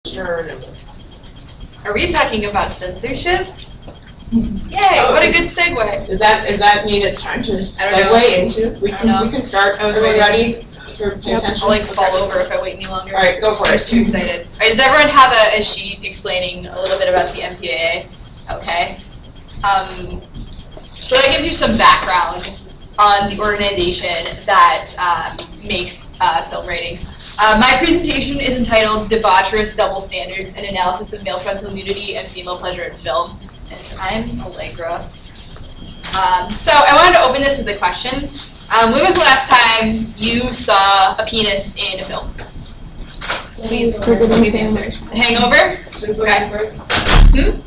Are we talking about censorship? Yay! What a good segue. Does that mean it's time to segue into? We can start. Oh, everyone ready? I'll like fall over if I wait any longer. All right, go for it. I'm too excited. All right, does everyone have a sheet explaining a little bit about the MPAA? Okay. So that gives you some background on the organization that makes film ratings. My presentation is entitled Debaucherous Double Standards, an Analysis of Male Frontal Nudity and Female Pleasure in Film. And I'm Allegra. So I wanted to open this with a question. When was the last time you saw a penis in a film? Please answer. Hangover? Okay.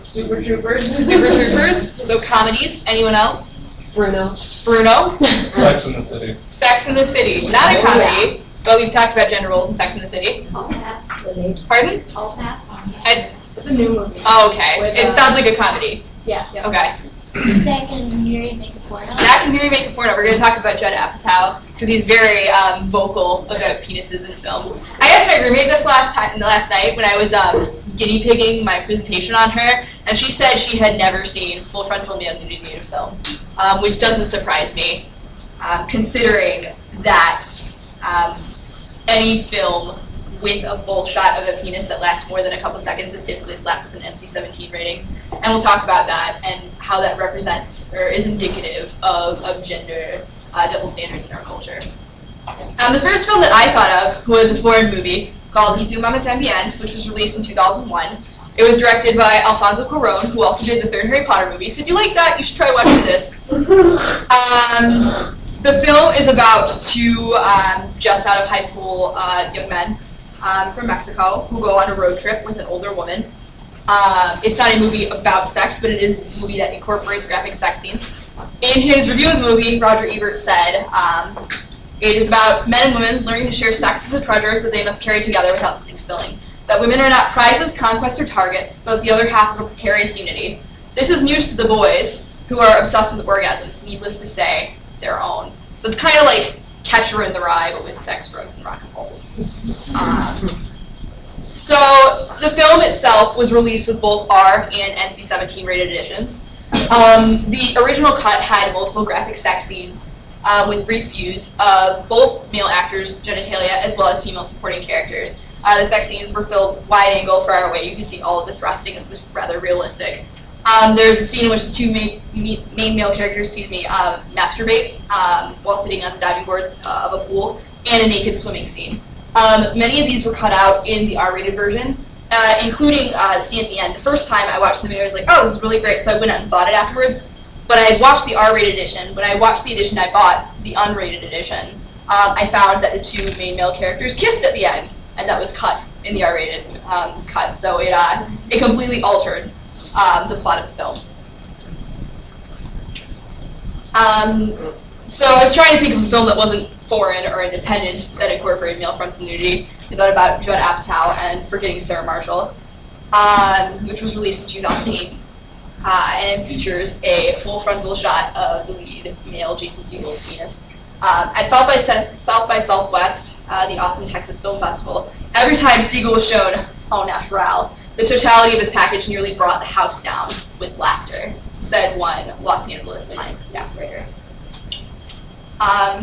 Super Troopers. Super Troopers. So comedies. Anyone else? Bruno. Sex in the City. Sex in the City. Not a comedy, but we've talked about gender roles in Sex in the City. All Pass. Pardon? All Pass. It's a new movie. Oh, okay. It sounds like a comedy. Yeah. Okay. Zach and Miri make a porno. Zach and Miri make a porno. We're going to talk about Judd Apatow because he's very vocal about penises in film. I asked my roommate this last night when I was guinea pigging my presentation on her, and she said she had never seen full frontal male nudity in a film, which doesn't surprise me, considering that any film with a full shot of a penis that lasts more than a couple seconds is typically slapped with an NC-17 rating. And we'll talk about that and how that represents or is indicative of gender double standards in our culture. The first film that I thought of was a foreign movie called Y Tu Mamá También, which was released in 2001. It was directed by Alfonso Cuarón, who also did the third Harry Potter movie. So if you like that, you should try watching this. The film is about two just out of high school young men from Mexico who go on a road trip with an older woman. It's not a movie about sex, but it is a movie that incorporates graphic sex scenes. In his review of the movie, Roger Ebert said, it is about men and women learning to share sex as a treasure that they must carry together without something spilling. That women are not prizes, conquests, or targets, but the other half of a precarious unity. This is news to the boys, who are obsessed with orgasms, needless to say, their own. So it's kind of like Catcher in the Rye, but with sex, drugs, and rock and roll. So the film itself was released with both R and NC-17 rated editions. The original cut had multiple graphic sex scenes with brief views of both male actors' genitalia as well as female supporting characters. The sex scenes were filmed wide angle, far away. You could see all of the thrusting. It was rather realistic. There's a scene in which the two main male characters, masturbate while sitting on the diving boards of a pool, and a naked swimming scene. Many of these were cut out in the R-rated version, including the scene at the end. The first time I watched the movie, I was like, oh, this is really great, so I went out and bought it afterwards. But I watched the R-rated edition. When I watched the edition I bought, the unrated edition, I found that the two main male characters kissed at the end, and that was cut in the R-rated cut. So it completely altered the plot of the film. So I was trying to think of a film that wasn't foreign or independent that incorporated male frontal nudity. I thought about Judd Apatow and Forgetting Sarah Marshall, which was released in 2008. And it features a full frontal shot of the lead male Jason Segel's penis. At South by Southwest, the Austin, Texas Film Festival, every time Segel was shown au natural, the totality of his package nearly brought the house down with laughter, said one Los Angeles Times staff writer.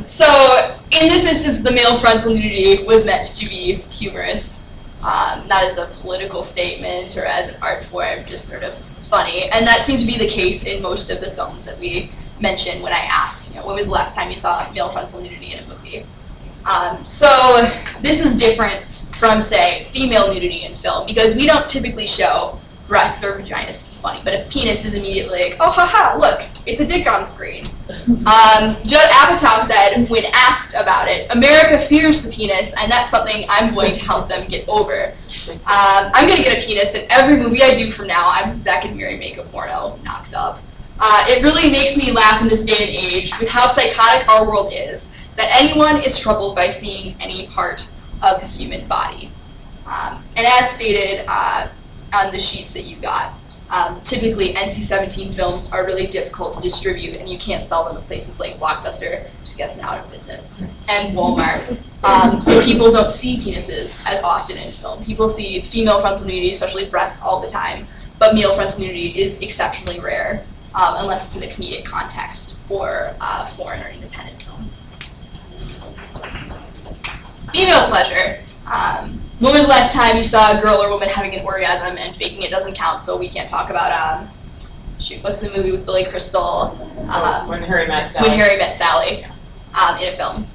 So in this instance, the male frontal nudity was meant to be humorous, not as a political statement or as an art form, just sort of funny. And that seemed to be the case in most of the films that we mentioned when I asked, when was the last time you saw male frontal nudity in a movie? So this is different from, say, female nudity in film, because we don't typically show breasts or vaginas to be funny, but a penis is immediately like, oh, haha, look, it's a dick on screen. Judd Apatow said, when asked about it, America fears the penis, and that's something I'm going to help them get over. I'm going to get a penis in every movie I do from now. I'm Zach and Miri make a porno, knocked up. It really makes me laugh in this day and age with how psychotic our world is, that anyone is troubled by seeing any part of the human body. And as stated on the sheets that you got, Typically, NC-17 films are really difficult to distribute, and you can't sell them at places like Blockbuster, which I guess now out of business, and Walmart. So people don't see penises as often in film. People see female frontal nudity, especially breasts, all the time, but male frontal nudity is exceptionally rare, unless it's in a comedic context or foreign or independent film. Female pleasure. When was the last time you saw a girl or woman having an orgasm and faking it doesn't count, so we can't talk about, shoot, what's the movie with Billy Crystal? When Harry Met Sally. When Harry Met Sally, in a film.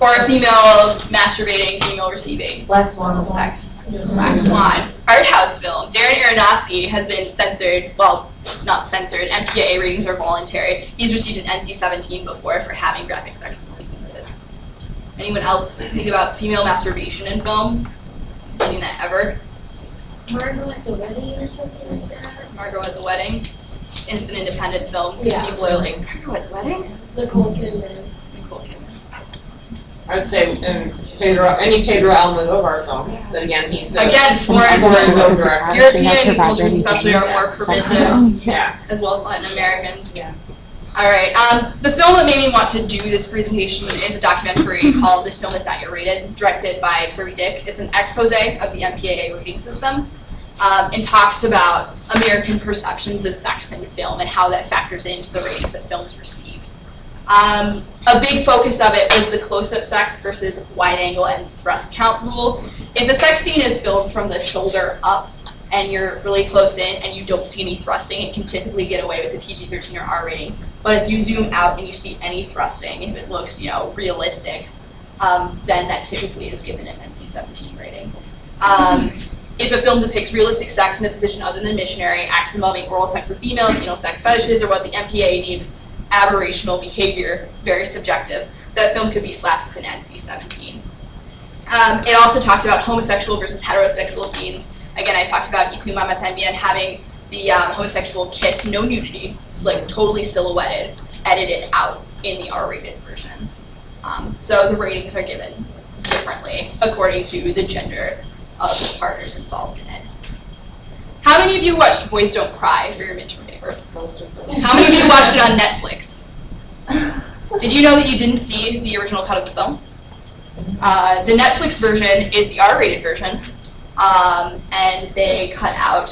Or a female masturbating, female receiving. Black Swan. Sex. Black Swan. Art house film. Darren Aronofsky has been censored, well, not censored, MPAA ratings are voluntary. He's received an NC-17 before for having graphic sexual sequences. Anyone else think about female masturbation in film? Seen that ever? Margot at the Wedding or something like that? Margot at the Wedding? Instant independent film. Yeah. People are like, Margot at the Wedding? Nicole Kidman. Nicole Kidman. I would say any Pedro Almodovar film, but again, he's Again, foreign film director. European cultures especially are more permissive, Yeah. as well as Latin American. Yeah. All right. The film that made me want to do this presentation is a documentary called "This Film Is Not Yet Rated," directed by Kirby Dick. It's an expose of the MPAA rating system, and talks about American perceptions of sex in film and how that factors into the ratings that films receive. A big focus of it was the close-up sex versus wide-angle and thrust count rule. If a sex scene is filmed from the shoulder up and you're really close in and you don't see any thrusting, it can typically get away with a PG-13 or R rating. But if you zoom out and you see any thrusting, if it looks, realistic, then that typically is given an NC-17 rating. If a film depicts realistic sex in a position other than missionary, acts involving oral sex with females, anal sex fetishes, or what the MPAA deems aberrational behavior, very subjective, that film could be slapped with an NC-17. It also talked about homosexual versus heterosexual scenes. Again, I talked about Itu Mama Tenbien having the homosexual kiss, no nudity. It's like totally silhouetted, edited out in the R-rated version. So the ratings are given differently according to the gender of the partners involved in it. How many of you watched Boys Don't Cry for your midterm paper? Most of them. How many of you watched it on Netflix? Did you know that you didn't see the original cut of the film? The Netflix version is the R-rated version, and they cut out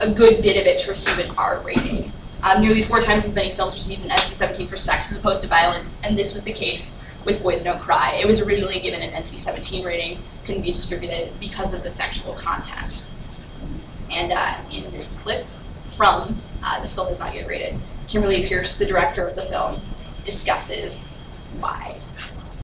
a good bit of it to receive an R rating. Nearly 4 times as many films received an NC-17 for sex as opposed to violence, and this was the case with Boys Don't Cry. It was originally given an NC-17 rating, couldn't be distributed because of the sexual content. And in this clip from This Film Is Not Yet Rated, Kimberly Pierce, the director of the film, discusses why.